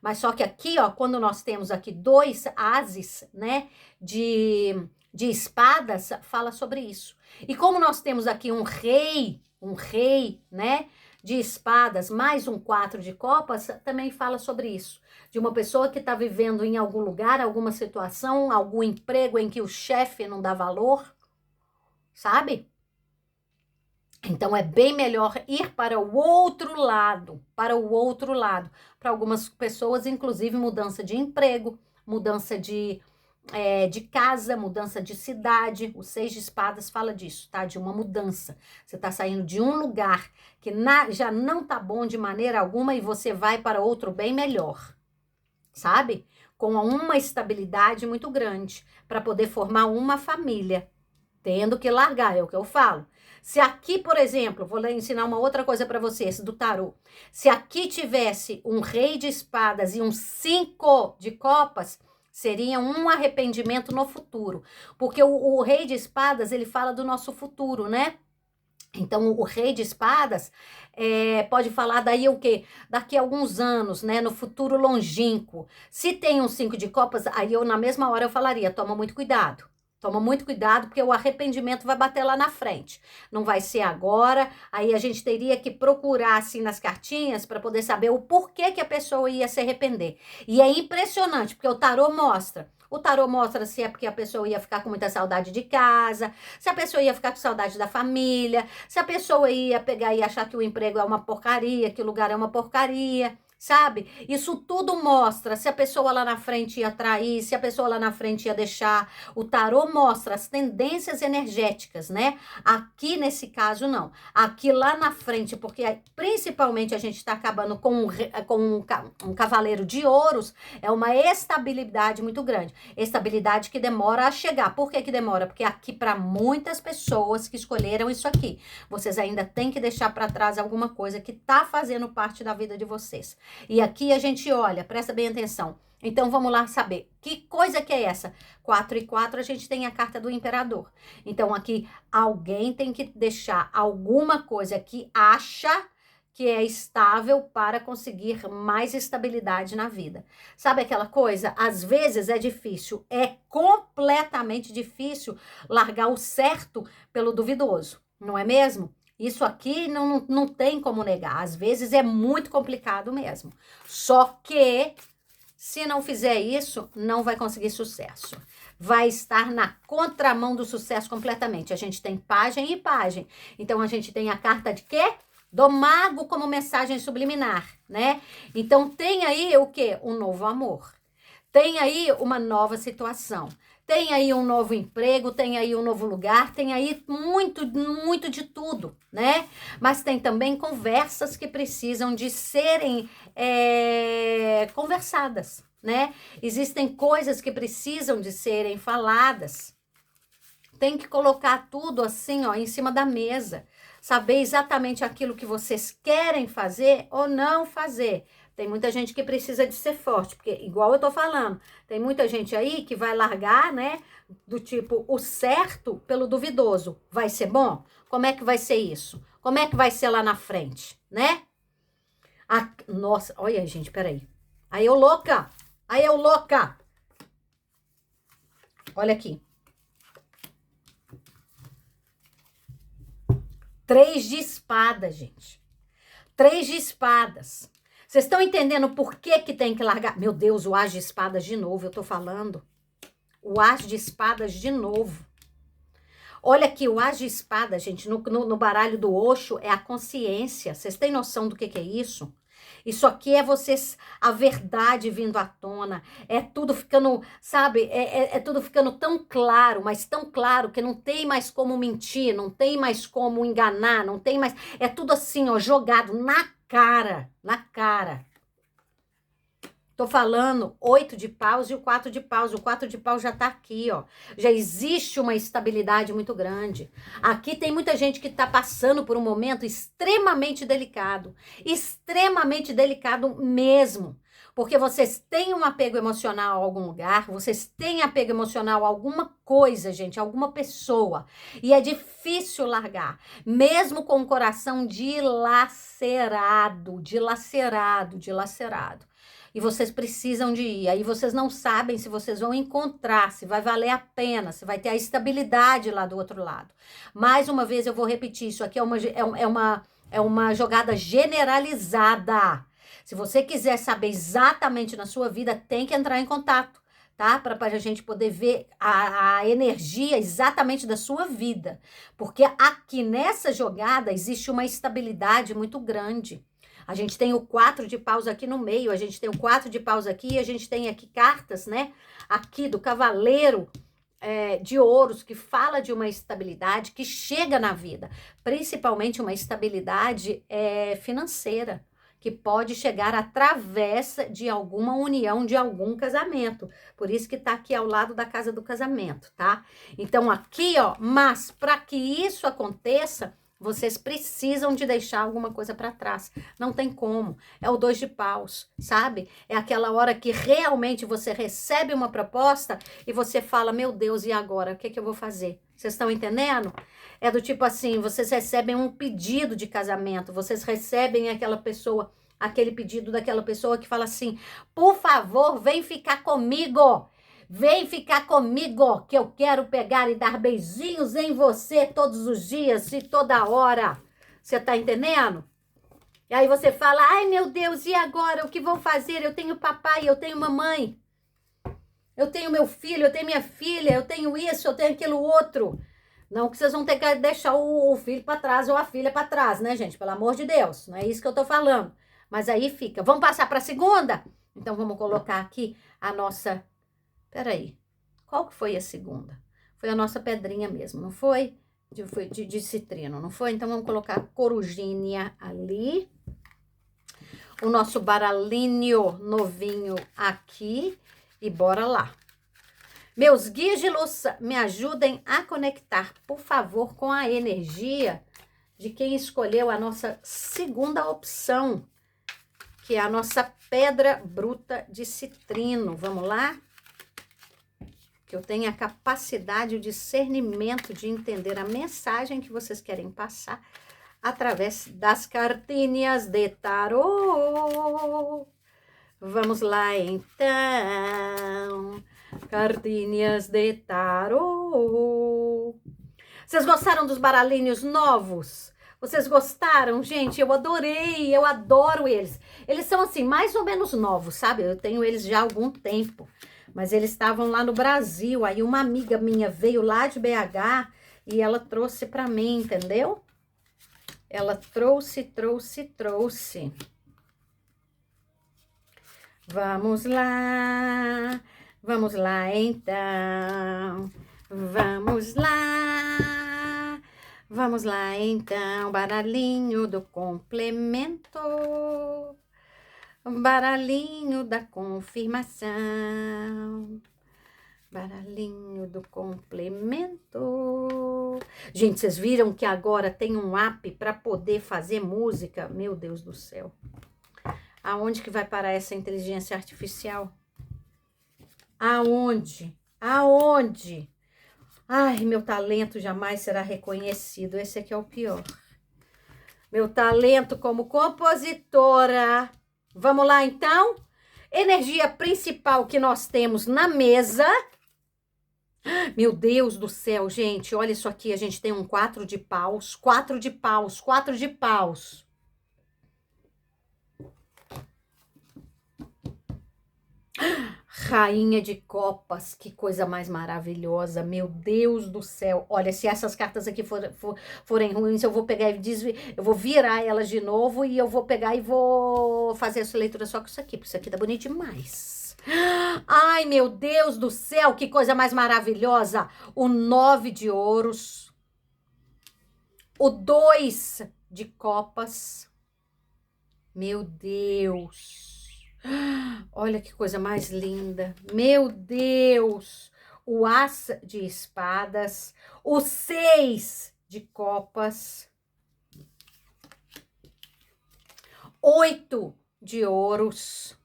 Mas só que aqui, ó, quando nós temos aqui 2 ases, né, de espadas, fala sobre isso. E como nós temos aqui um rei, né, de espadas, mais um 4 de copas, também fala sobre isso. De uma pessoa que está vivendo em algum lugar, alguma situação, algum emprego em que o chefe não dá valor, sabe? Então, é bem melhor ir para o outro lado, Para algumas pessoas, inclusive, mudança de emprego, mudança de casa, mudança de cidade. O 6 de espadas fala disso, tá? De uma mudança. Você tá saindo de um lugar que já não tá bom de maneira alguma e você vai para outro bem melhor, sabe? Com uma estabilidade muito grande para poder formar uma família. Tendo que largar, é o que eu falo. Se aqui, por exemplo, vou ensinar uma outra coisa para vocês do tarô. Se aqui tivesse um rei de espadas e um 5 de copas, seria um arrependimento no futuro. Porque o rei de espadas, ele fala do nosso futuro, né? Então, o rei de espadas pode falar daí o quê? Daqui a alguns anos, né? No futuro longínquo. Se tem um 5 de copas, aí eu, na mesma hora, eu falaria, toma muito cuidado. Toma muito cuidado, porque o arrependimento vai bater lá na frente. Não vai ser agora, aí a gente teria que procurar, assim, nas cartinhas, para poder saber o porquê que a pessoa ia se arrepender. E é impressionante, porque o tarô mostra. O tarô mostra se é porque a pessoa ia ficar com muita saudade de casa, se a pessoa ia ficar com saudade da família, se a pessoa ia pegar e achar que o emprego é uma porcaria, que o lugar é uma porcaria, sabe? Isso tudo mostra se a pessoa lá na frente ia trair, se a pessoa lá na frente ia deixar. O tarô mostra as tendências energéticas, né? Aqui nesse caso, não. Aqui lá na frente, porque principalmente a gente está acabando com um cavaleiro de ouros, é uma estabilidade muito grande. Estabilidade que demora a chegar. Por que demora? Porque aqui, para muitas pessoas que escolheram isso aqui, vocês ainda têm que deixar para trás alguma coisa que tá fazendo parte da vida de vocês. E aqui a gente olha, presta bem atenção. Então, vamos lá saber. Que coisa que é essa? 4 e 4, a gente tem a carta do imperador. Então, aqui, alguém tem que deixar alguma coisa que acha que é estável para conseguir mais estabilidade na vida. Sabe aquela coisa? Às vezes é difícil, é completamente difícil largar o certo pelo duvidoso, não é mesmo? Isso aqui não tem como negar. Às vezes é muito complicado mesmo. Só que Se não fizer isso, não vai conseguir sucesso. Vai estar na contramão do sucesso completamente. A gente tem página e página. Então, a gente tem a carta de quê? Do mago como mensagem subliminar, né? Então, tem aí o quê? Um novo amor. Tem aí uma nova situação. Tem aí um novo emprego, tem aí um novo lugar, tem aí muito, muito de tudo, né? Mas tem também conversas que precisam de serem conversadas, né? Existem coisas que precisam de serem faladas. Tem que colocar tudo assim, ó, em cima da mesa. Saber exatamente aquilo que vocês querem fazer ou não fazer. Tem muita gente que precisa de ser forte, porque igual eu tô falando, tem muita gente aí que vai largar, né, do tipo, o certo pelo duvidoso. Vai ser bom? Como é que vai ser isso? Como é que vai ser lá na frente, né? Nossa, olha, gente, peraí. Aí eu louca! Aí eu louca! Olha aqui. 3 de espadas, gente. 3 de espadas. Vocês estão entendendo por que que tem que largar? Meu Deus, o as de espadas de novo, eu tô falando. O as de espadas de novo. Olha aqui, o as de espadas, gente, no baralho do Osho é a consciência. Vocês têm noção do que é isso? Isso aqui é vocês, a verdade vindo à tona. É tudo ficando, sabe? É tudo ficando tão claro, mas tão claro que não tem mais como mentir, não tem mais como enganar, não tem mais. É tudo assim, ó, jogado na cara, na cara. Tô falando 8 de paus e o 4 de paus. O 4 de paus já tá aqui, ó. Já existe uma estabilidade muito grande. Aqui tem muita gente que tá passando por um momento extremamente delicado mesmo. Porque vocês têm um apego emocional a algum lugar, vocês têm apego emocional a alguma coisa, gente, a alguma pessoa. E é difícil largar, mesmo com o coração dilacerado. E vocês precisam de ir. Aí vocês não sabem se vocês vão encontrar, se vai valer a pena, se vai ter a estabilidade lá do outro lado. Mais uma vez eu vou repetir, isso aqui é uma jogada generalizada. Se você quiser saber exatamente na sua vida, tem que entrar em contato, tá? Para a gente poder ver a energia exatamente da sua vida. Porque aqui nessa jogada existe uma estabilidade muito grande. A gente tem o 4 de paus aqui no meio, a gente tem o 4 de paus aqui, a gente tem aqui cartas, né? Aqui do cavaleiro de ouros, que fala de uma estabilidade que chega na vida. Principalmente uma estabilidade financeira, que pode chegar através de alguma união, de algum casamento. Por isso que tá aqui ao lado da casa do casamento, tá? Então aqui, ó, mas para que isso aconteça, vocês precisam de deixar alguma coisa para trás. Não tem como. É o 2 de paus, sabe? É aquela hora que realmente você recebe uma proposta e você fala, meu Deus, e agora? O que eu vou fazer? Vocês estão entendendo? É do tipo assim, vocês recebem um pedido de casamento, vocês recebem aquele pedido daquela pessoa que fala assim, por favor, vem ficar comigo. Vem ficar comigo, que eu quero pegar e dar beijinhos em você todos os dias e toda hora. Você tá entendendo? E aí você fala, ai meu Deus, e agora? O que vou fazer? Eu tenho papai, eu tenho mamãe. Eu tenho meu filho, eu tenho minha filha, eu tenho isso, eu tenho aquilo outro. Não que vocês vão ter que deixar o filho para trás ou a filha para trás, né, gente? Pelo amor de Deus, não é isso que eu tô falando. Mas aí fica. Vamos passar para a segunda? Então vamos colocar aqui a nossa... Peraí, qual que foi a segunda? Foi a nossa pedrinha mesmo, não foi? Foi de citrino, não foi? Então, vamos colocar a corujinha ali. O nosso baralhinho novinho aqui. E bora lá. Meus guias de luz, me ajudem a conectar, por favor, com a energia de quem escolheu a nossa segunda opção, que é a nossa pedra bruta de citrino. Vamos lá? Que eu tenha a capacidade, o discernimento de entender a mensagem que vocês querem passar através das cartinhas de tarô. Vamos lá, então. Cartinhas de tarô. Vocês gostaram dos baralhinhos novos? Vocês gostaram, gente? Eu adorei, eu adoro eles. Eles são assim, mais ou menos novos, sabe? Eu tenho eles já há algum tempo, mas eles estavam lá no Brasil. Aí uma amiga minha veio lá de BH e ela trouxe pra mim, entendeu? Ela trouxe. Vamos lá então. Vamos lá então, baralhinho do complemento, baralhinho da confirmação, baralhinho do complemento. Gente, vocês viram que agora tem um app para poder fazer música? Meu Deus do céu. Aonde que vai parar essa inteligência artificial? Aonde? Aonde? Ai, meu talento jamais será reconhecido. Esse aqui é o pior. Meu talento como compositora. Vamos lá, então? Energia principal que nós temos na mesa. Meu Deus do céu, gente. Olha isso aqui. A gente tem um 4 de paus. 4 de paus. 4 de paus. Rainha de copas, que coisa mais maravilhosa, meu Deus do céu. Olha, se essas cartas aqui forem ruins, eu vou pegar e eu vou virar elas de novo e eu vou pegar e vou fazer essa leitura só com isso aqui, porque isso aqui tá bonito demais. Ai, meu Deus do céu, que coisa mais maravilhosa. O 9 de ouros, o 2 de copas, meu Deus. Olha que coisa mais linda. Meu Deus. O as de espadas. O 6 de copas. 8 de ouros.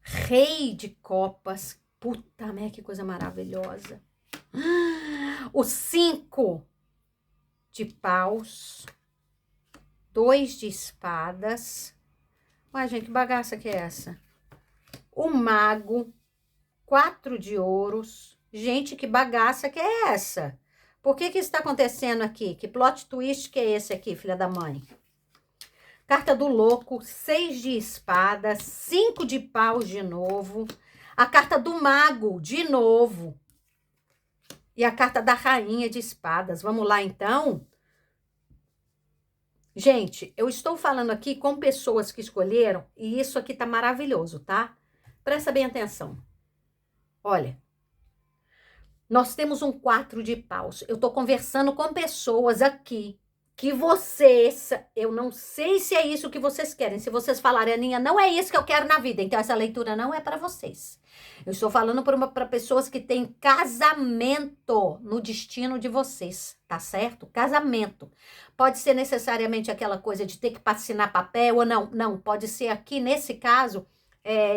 Rei de copas. Puta merda, que coisa maravilhosa. O 5 de paus. 2 de espadas. Ué, gente, que bagaça que é essa? O mago, 4 de ouros. Gente, que bagaça que é essa? Por que que isso está acontecendo aqui? Que plot twist que é esse aqui, filha da mãe? Carta do louco, 6 de espadas, 5 de paus de novo. A carta do mago, de novo. E a carta da rainha de espadas. Vamos lá, então? Gente, eu estou falando aqui com pessoas que escolheram e isso aqui tá maravilhoso, tá? Presta bem atenção. Olha, nós temos um 4 de paus. Eu tô conversando com pessoas aqui que vocês, eu não sei se é isso que vocês querem. Se vocês falarem, Aninha, não é isso que eu quero na vida, então essa leitura não é para vocês. Eu estou falando para pessoas que têm casamento no destino de vocês, tá certo? Casamento. Pode ser necessariamente aquela coisa de ter que assinar papel ou não. Não, pode ser aqui, nesse caso,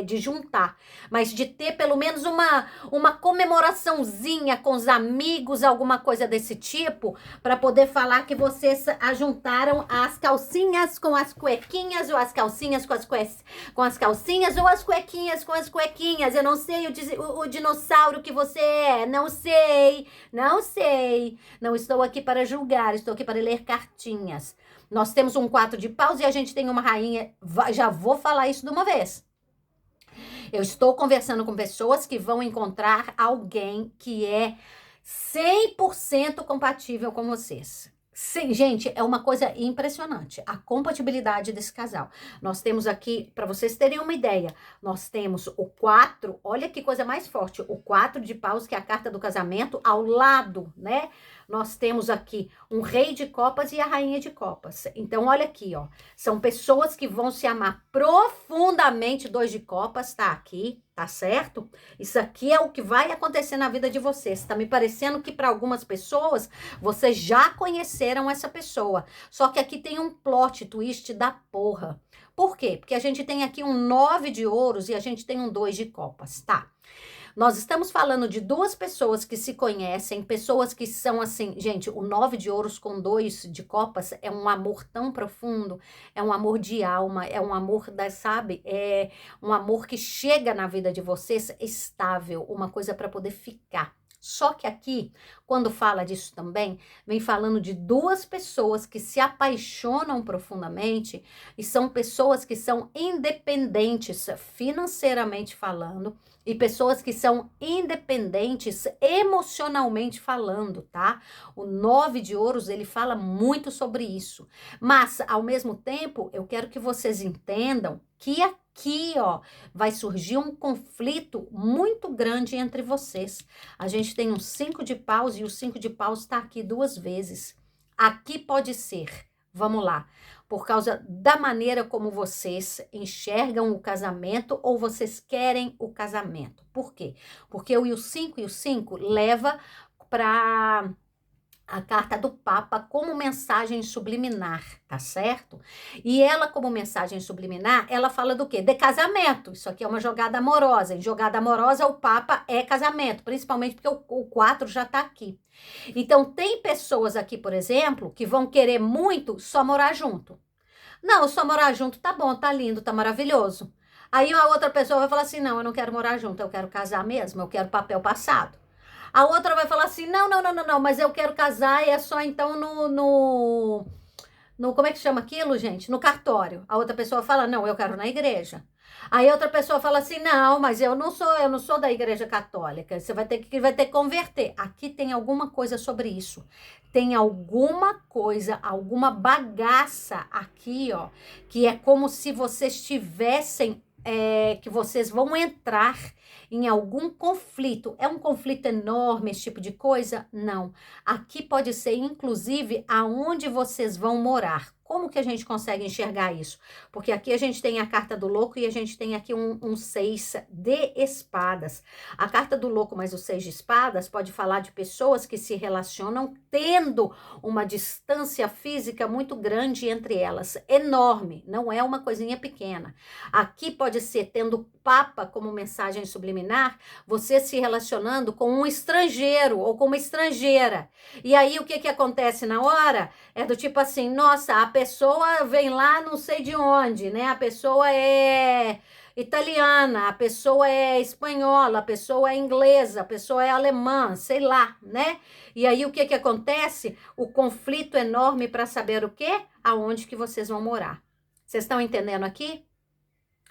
de juntar, mas de ter pelo menos uma comemoraçãozinha com os amigos, alguma coisa desse tipo, para poder falar que vocês ajuntaram as calcinhas com as cuequinhas, ou as calcinhas com as calcinhas, ou as cuequinhas com as cuequinhas. Eu não sei o dinossauro que você é, não sei. Não estou aqui para julgar, estou aqui para ler cartinhas. Nós temos um 4 de paus e a gente tem uma rainha, já vou falar isso de uma vez. Eu estou conversando com pessoas que vão encontrar alguém que é 100% compatível com vocês. Sim, gente, é uma coisa impressionante, a compatibilidade desse casal. Nós temos aqui, para vocês terem uma ideia, nós temos o 4, olha que coisa mais forte, o 4 de paus, que é a carta do casamento, ao lado, né? Nós temos aqui um rei de copas e a rainha de copas. Então, olha aqui, ó. São pessoas que vão se amar profundamente. 2 de copas tá aqui, tá certo? Isso aqui é o que vai acontecer na vida de vocês. Tá me parecendo que para algumas pessoas, vocês já conheceram essa pessoa. Só que aqui tem um plot twist da porra. Por quê? Porque a gente tem aqui um 9 de ouros e a gente tem um 2 de copas, tá? Nós estamos falando de duas pessoas que se conhecem, pessoas que são assim, gente, o 9 de ouros com 2 de copas é um amor tão profundo, é um amor de alma, é um amor sabe, é um amor que chega na vida de vocês estável, uma coisa para poder ficar. Só que aqui, quando fala disso também, vem falando de duas pessoas que se apaixonam profundamente e são pessoas que são independentes financeiramente falando e pessoas que são independentes emocionalmente falando, tá? O 9 de ouros, ele fala muito sobre isso. Mas, ao mesmo tempo, eu quero que vocês entendam que aqui, ó, vai surgir um conflito muito grande entre vocês. A gente tem um 5 de paus e o 5 de paus está aqui 2 vezes. Aqui pode ser, vamos lá, por causa da maneira como vocês enxergam o casamento ou vocês querem o casamento. Por quê? Porque o 5 leva para a carta do Papa como mensagem subliminar, tá certo? E ela, como mensagem subliminar, ela fala do quê? De casamento. Isso aqui é uma jogada amorosa. Em jogada amorosa, o Papa é casamento, principalmente porque o 4 já tá aqui. Então, tem pessoas aqui, por exemplo, que vão querer muito só morar junto. Não, só morar junto tá bom, tá lindo, tá maravilhoso. Aí a outra pessoa vai falar assim, não, eu não quero morar junto, eu quero casar mesmo, eu quero papel passado. A outra vai falar assim, não, mas eu quero casar e é só então no como é que chama aquilo, gente? No cartório. A outra pessoa fala, não, eu quero na igreja. Aí outra pessoa fala assim, não, mas eu não sou da igreja católica, você vai ter que converter. Aqui tem alguma coisa sobre isso. Tem alguma coisa, alguma bagaça aqui, ó, que é como se vocês tivessem que vocês vão entrar em algum conflito. É um conflito enorme esse tipo de coisa? Não. Aqui pode ser, inclusive, aonde vocês vão morar. Como que a gente consegue enxergar isso? Porque aqui a gente tem a carta do louco e a gente tem aqui um 6 de espadas. A carta do louco mais o 6 de espadas pode falar de pessoas que se relacionam tendo uma distância física muito grande entre elas, enorme, não é uma coisinha pequena. Aqui pode ser tendo Papa como mensagem subliminar, você se relacionando com um estrangeiro ou com uma estrangeira. E aí o que acontece na hora? É do tipo assim, nossa, a pessoa vem lá não sei de onde, né? A pessoa é italiana, a pessoa é espanhola, a pessoa é inglesa, a pessoa é alemã, sei lá, né? E aí o que acontece? O conflito enorme para saber o quê? Aonde que vocês vão morar. Vocês estão entendendo aqui?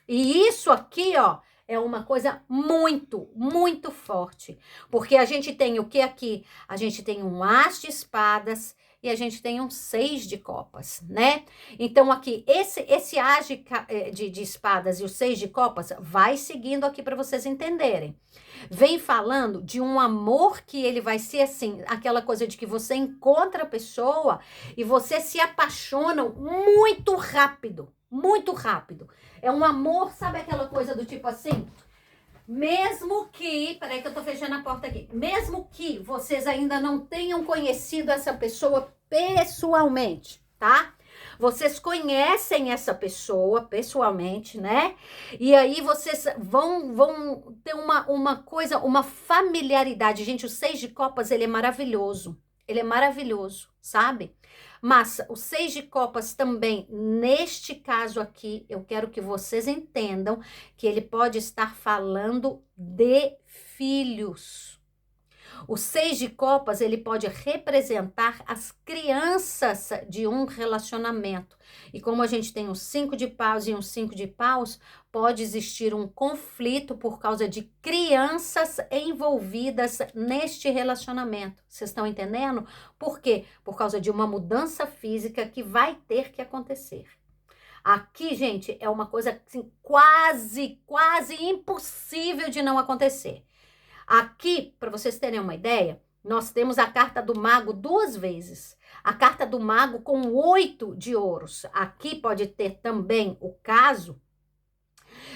E isso aqui, ó, é uma coisa muito, muito forte. Porque a gente tem o que aqui? A gente tem um as de espadas e a gente tem um 6 de copas, né? Então, aqui, esse as de espadas e o 6 de copas vai seguindo aqui para vocês entenderem. Vem falando de um amor que ele vai ser assim, aquela coisa de que você encontra a pessoa e você se apaixona muito rápido, muito rápido. É um amor, sabe aquela coisa do tipo assim? Mesmo que, peraí que eu tô fechando a porta aqui, mesmo que vocês ainda não tenham conhecido essa pessoa pessoalmente, tá? Vocês conhecem essa pessoa pessoalmente, né? E aí vocês vão ter uma coisa, uma familiaridade. Gente, o 6 de copas, ele é maravilhoso. Ele é maravilhoso, sabe? Mas o 6 de copas também, neste caso aqui, eu quero que vocês entendam que ele pode estar falando de filhos. O 6 de copas, ele pode representar as crianças de um relacionamento. E como a gente tem um 5 de paus e um 5 de paus, pode existir um conflito por causa de crianças envolvidas neste relacionamento. Vocês estão entendendo? Por quê? Por causa de uma mudança física que vai ter que acontecer. Aqui, gente, é uma coisa assim, quase impossível de não acontecer. Aqui, para vocês terem uma ideia, nós temos a carta do mago 2 vezes. A carta do mago com 8 de ouros. Aqui pode ter também o caso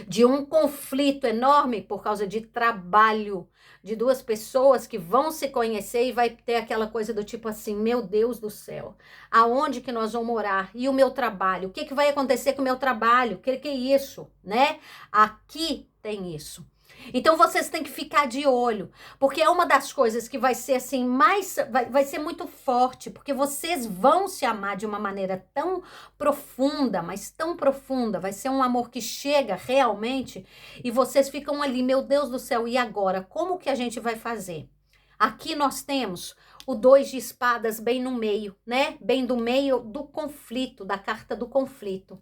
de um conflito enorme por causa de trabalho, de duas pessoas que vão se conhecer e vai ter aquela coisa do tipo assim, meu Deus do céu, aonde que nós vamos morar? E o meu trabalho? O que que vai acontecer com o meu trabalho? O que é isso, né? Aqui tem isso. Então vocês têm que ficar de olho, porque é uma das coisas que vai ser assim vai ser muito forte, porque vocês vão se amar de uma maneira tão profunda, mas tão profunda, vai ser um amor que chega realmente e vocês ficam ali, meu Deus do céu, e agora? Como que a gente vai fazer? Aqui nós temos o 2 de espadas bem no meio, né? Bem do meio do conflito, da carta do conflito.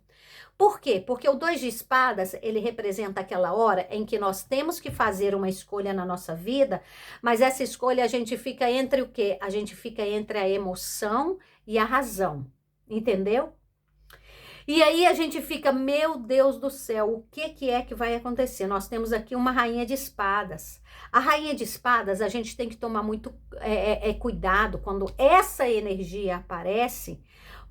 Por quê? Porque o 2 de espadas, ele representa aquela hora em que nós temos que fazer uma escolha na nossa vida, mas essa escolha a gente fica entre o quê? A gente fica entre a emoção e a razão, entendeu? E aí a gente fica, meu Deus do céu, o que é que vai acontecer? Nós temos aqui uma rainha de espadas. A rainha de espadas, a gente tem que tomar muito cuidado quando essa energia aparece,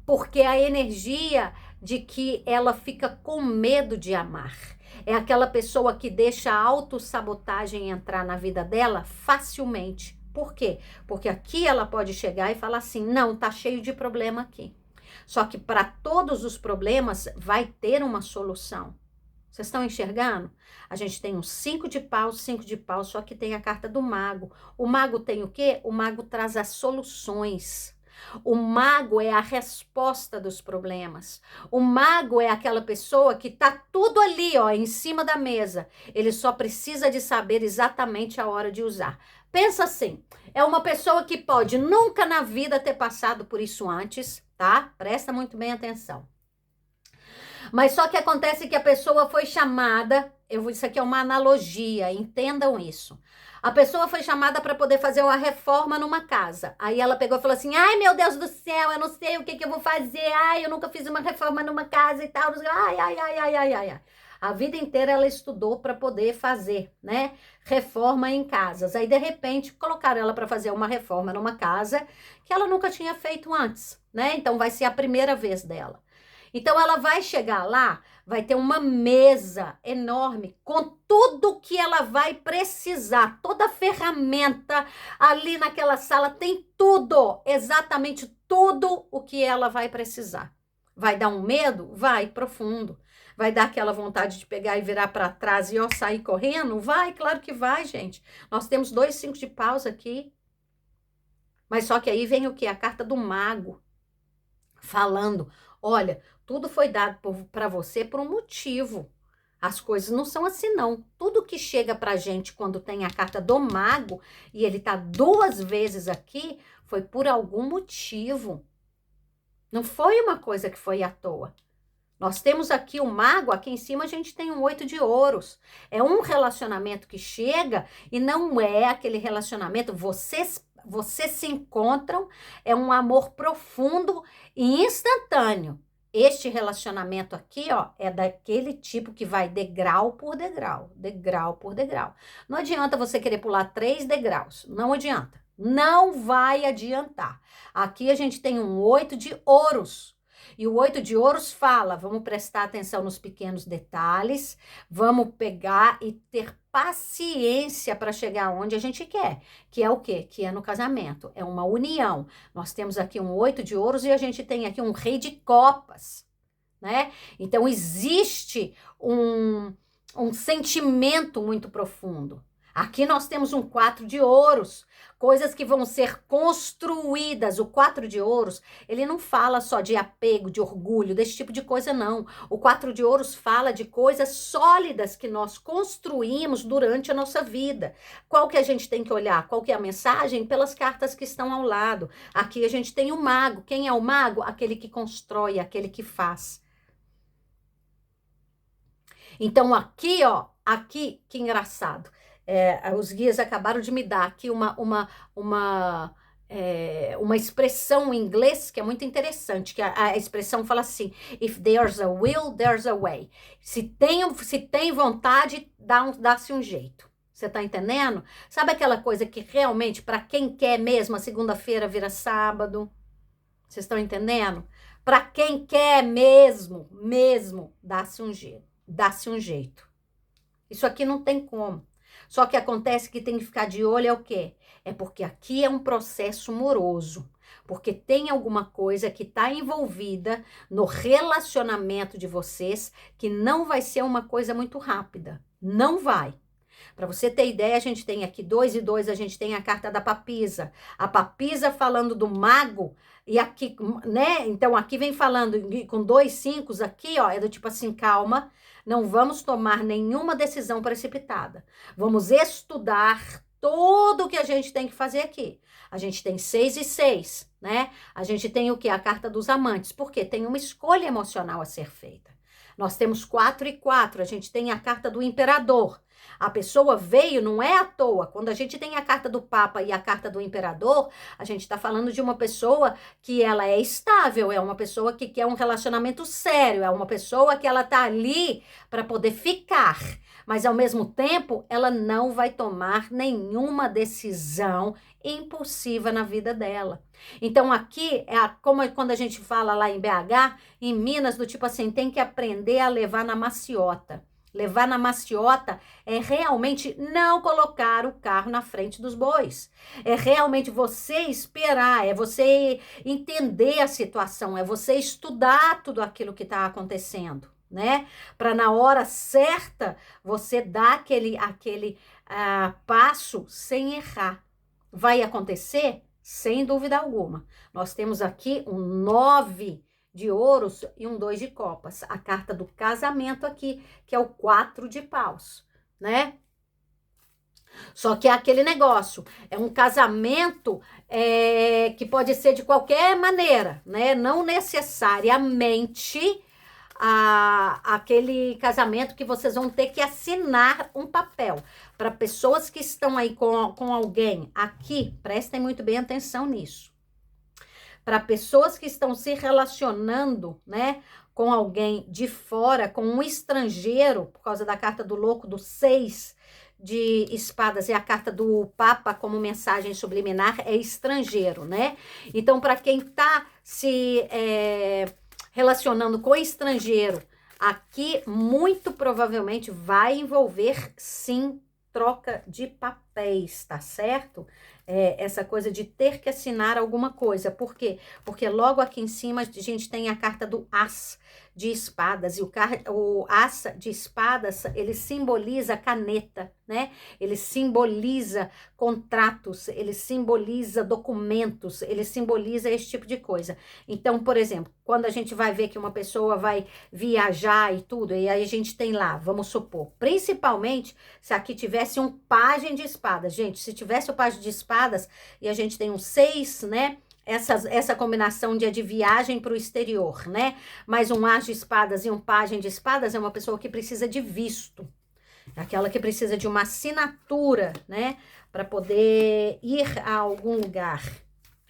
porque a energia de que ela fica com medo de amar. É aquela pessoa que deixa a autossabotagem entrar na vida dela facilmente. Por quê? Porque aqui ela pode chegar e falar assim, não, tá cheio de problema aqui. Só que para todos os problemas vai ter uma solução. Vocês estão enxergando? A gente tem um 5 de paus, só que tem a carta do mago. O mago tem o quê? O mago traz as soluções. O mago é a resposta dos problemas. O mago é aquela pessoa que tá tudo ali, ó, em cima da mesa. Ele só precisa de saber exatamente a hora de usar. Pensa assim, é uma pessoa que pode nunca na vida ter passado por isso antes, tá? Presta muito bem atenção. Mas só que acontece que a pessoa foi chamada, isso aqui é uma analogia, entendam isso. A pessoa foi chamada para poder fazer uma reforma numa casa. Aí ela pegou e falou assim, ai meu Deus do céu, eu não sei o que eu vou fazer, ai eu nunca fiz uma reforma numa casa e tal, ai. A vida inteira ela estudou para poder fazer, né, reforma em casas. Aí de repente colocaram ela para fazer uma reforma numa casa que ela nunca tinha feito antes, né, então vai ser a primeira vez dela. Então ela vai chegar lá, vai ter uma mesa enorme com tudo que ela vai precisar, toda a ferramenta ali naquela sala tem tudo, exatamente tudo o que ela vai precisar. Vai dar um medo? Vai, profundo. Vai dar aquela vontade de pegar e virar para trás e ó, sair correndo? Vai, claro que vai, gente. Nós temos 2 5 de paus aqui. Mas só que aí vem o quê? A carta do mago falando, olha, tudo foi dado para você por um motivo. As coisas não são assim, não. Tudo que chega pra gente quando tem a carta do mago, e ele tá 2 vezes aqui, foi por algum motivo. Não foi uma coisa que foi à toa. Nós temos aqui o mago, aqui em cima a gente tem um 8 de ouros. É um relacionamento que chega e não é aquele relacionamento, vocês se encontram, é um amor profundo e instantâneo. Este relacionamento aqui, ó, é daquele tipo que vai degrau por degrau, degrau por degrau. Não adianta você querer pular 3 degraus, não adianta, não vai adiantar. Aqui a gente tem um 8 de ouros. E o 8 de ouros fala, vamos prestar atenção nos pequenos detalhes, vamos pegar e ter paciência para chegar onde a gente quer, que é o quê? Que é no casamento, é uma união. Nós temos aqui um 8 de ouros e a gente tem aqui um rei de copas, né? Então existe um sentimento muito profundo. Aqui nós temos um 4 de ouros, coisas que vão ser construídas. O 4 de ouros, ele não fala só de apego, de orgulho, desse tipo de coisa, não. O 4 de ouros fala de coisas sólidas que nós construímos durante a nossa vida. Qual que a gente tem que olhar? Qual que é a mensagem? Pelas cartas que estão ao lado. Aqui a gente tem o mago. Quem é o mago? Aquele que constrói, aquele que faz. Então aqui, ó, aqui, que engraçado. Os guias acabaram de me dar aqui uma expressão em inglês que é muito interessante, que a expressão fala assim, if there's a will, there's a way. Se tem vontade, dá-se um jeito. Você tá entendendo? Sabe aquela coisa que realmente, para quem quer mesmo, a segunda-feira vira sábado? Vocês estão entendendo? Para quem quer mesmo, dá-se um jeito. Dá-se um jeito. Isso aqui não tem como. Só que acontece que tem que ficar de olho é o quê? É porque aqui é um processo moroso. Porque tem alguma coisa que está envolvida no relacionamento de vocês que não vai ser uma coisa muito rápida. Não vai. Para você ter ideia, a gente tem aqui 2 e 2, a gente tem a carta da papisa. A papisa falando do mago, e aqui, né? Então aqui vem falando com 2 5 aqui, ó, é do tipo assim, calma, não vamos tomar nenhuma decisão precipitada. Vamos estudar tudo que a gente tem que fazer aqui. A gente tem 6 e 6, né? A gente tem o quê? A carta dos amantes. Por quê? Tem uma escolha emocional a ser feita. Nós temos 4 e 4. A gente tem a carta do imperador. A pessoa veio, não é à toa. Quando a gente tem a carta do Papa e a carta do Imperador, a gente está falando de uma pessoa que ela é estável, é uma pessoa que quer um relacionamento sério, é uma pessoa que ela está ali para poder ficar. Mas, ao mesmo tempo, ela não vai tomar nenhuma decisão impulsiva na vida dela. Então, aqui, como quando a gente fala lá em BH, em Minas, do tipo assim, tem que aprender a levar na maciota. Levar na maciota é realmente não colocar o carro na frente dos bois. É realmente você esperar, é você entender a situação, é você estudar tudo aquilo que está acontecendo, né? Para na hora certa você dar aquele passo sem errar. Vai acontecer? Sem dúvida alguma. Nós temos aqui um 9 de ouros e um 2 de copas. A carta do casamento aqui, que é o 4 de paus, né? Só que é aquele negócio, é um casamento que pode ser de qualquer maneira, né? Não necessariamente aquele casamento que vocês vão ter que assinar um papel. Para pessoas que estão aí com alguém aqui, prestem muito bem atenção nisso. Para pessoas que estão se relacionando, né, com alguém de fora, com um estrangeiro, por causa da carta do louco, do 6 de espadas e a carta do Papa como mensagem subliminar é estrangeiro, né? Então, para quem está se relacionando com estrangeiro, aqui muito provavelmente vai envolver, sim, troca de papéis, tá certo? Essa coisa de ter que assinar alguma coisa. Por quê? Porque logo aqui em cima a gente tem a carta do As de espadas, e o As de espadas, ele simboliza caneta, né? Ele simboliza contratos, ele simboliza documentos, ele simboliza esse tipo de coisa. Então, por exemplo, quando a gente vai ver que uma pessoa vai viajar e tudo, e aí a gente tem lá, vamos supor, principalmente se aqui tivesse um pajem de espadas, gente, se tivesse o pajem de espadas e a gente tem um 6, né? Essa combinação de viagem para o exterior, né? Mas um as de espadas e um pajem de espadas é uma pessoa que precisa de visto. É aquela que precisa de uma assinatura, né? Para poder ir a algum lugar.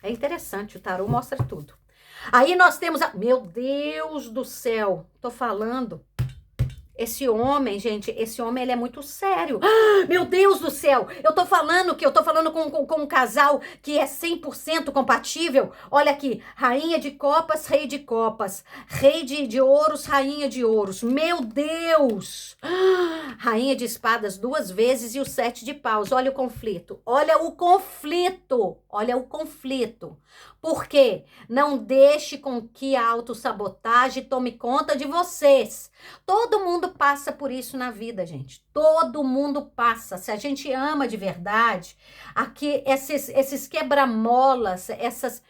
É interessante, o tarô mostra tudo. Aí nós temos Meu Deus do céu, tô falando. Esse homem, gente, ele é muito sério. Meu Deus do céu, eu tô falando com um casal que é 100% compatível. Olha aqui, rainha de copas, rei de ouros, rainha de ouros. Meu Deus! Rainha de espadas 2 vezes e o 7 de paus. Olha o conflito, olha o conflito. Por quê? Não deixe com que a autossabotagem tome conta de vocês. Todo mundo passa por isso na vida, gente. Todo mundo passa. Se a gente ama de verdade, aqui esses quebra-molas, elas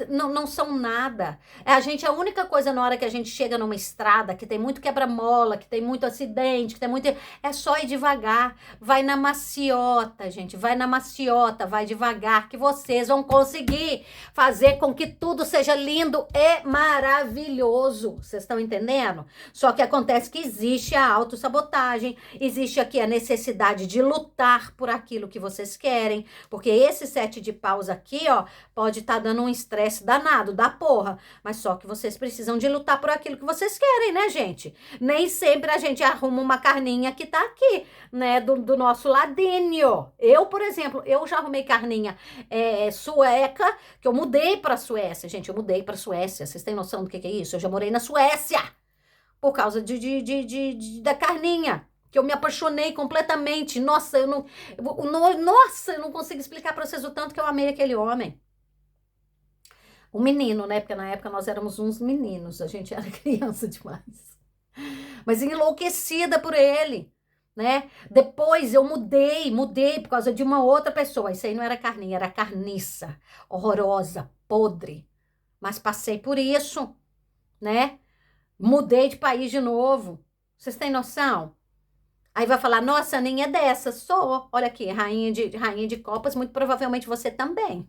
não são nada. A única coisa na hora que a gente chega numa estrada, que tem muito quebra-mola, que tem muito acidente, que tem muito... É só ir devagar. Vai na maciota, gente. Vai na maciota, vai devagar, que vocês vão conseguir fazer com que tudo seja lindo e maravilhoso. Vocês estão entendendo? Só que acontece que existe a autossabotagem, existe aqui a necessidade de lutar por aquilo que vocês querem, porque esse 7 de paus aqui, ó, pode estar dando um estresse danado, da porra. Mas só que vocês precisam de lutar por aquilo que vocês querem, né, gente? Nem sempre a gente arruma uma carninha que tá aqui, né, do nosso ladinho. Eu, por exemplo, eu já arrumei carninha sueca, que eu mudei pra Suécia. Gente, eu mudei pra Suécia. Vocês têm noção do que é isso? Eu já morei na Suécia por causa da carninha. Que eu me apaixonei completamente. Nossa, eu não consigo explicar pra vocês o tanto que eu amei aquele homem. Um menino, né? Porque na época nós éramos uns meninos, a gente era criança demais. Mas enlouquecida por ele, né? Depois eu mudei por causa de uma outra pessoa. Isso aí não era carninha, era carniça, horrorosa, podre. Mas passei por isso, né? Mudei de país de novo. Vocês têm noção? Aí vai falar, nossa, nem é dessa, sou. Olha aqui, rainha de copas, muito provavelmente você também.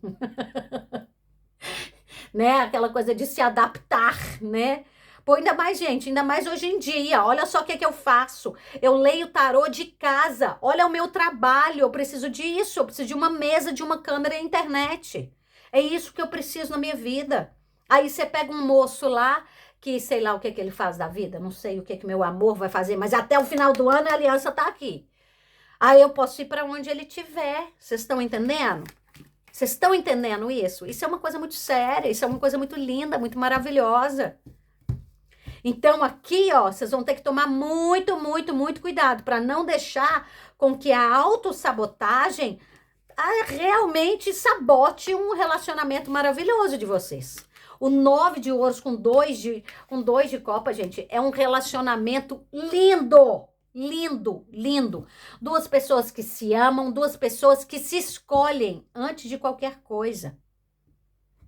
Né? Aquela coisa de se adaptar, né? Pô, ainda mais, gente, ainda mais hoje em dia. Olha só o que eu faço. Eu leio tarô de casa. Olha o meu trabalho. Eu preciso disso. Eu preciso de uma mesa, de uma câmera e internet. É isso que eu preciso na minha vida. Aí você pega um moço lá, que sei lá o que ele faz da vida. Não sei o que meu amor vai fazer, mas até o final do ano a aliança tá aqui. Aí eu posso ir para onde ele estiver. Vocês estão entendendo? Vocês estão entendendo isso? Isso é uma coisa muito séria, isso é uma coisa muito linda, muito maravilhosa. Então aqui, ó, vocês vão ter que tomar muito, muito, muito cuidado para não deixar com que a autossabotagem realmente sabote um relacionamento maravilhoso de vocês. O 9 de ouros com dois de copa, gente, é um relacionamento lindo. Lindo, lindo. Duas pessoas que se amam, duas pessoas que se escolhem antes de qualquer coisa.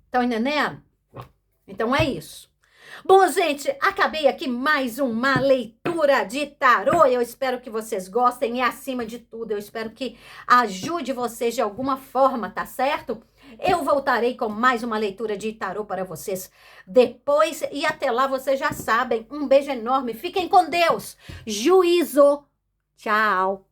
Estão entendendo? Então é isso. Bom, gente, acabei aqui mais uma leitura de tarô. Eu espero que vocês gostem e, acima de tudo, eu espero que ajude vocês de alguma forma, tá certo? Eu voltarei com mais uma leitura de tarô para vocês depois e até lá vocês já sabem. Um beijo enorme, fiquem com Deus. Juízo. Tchau.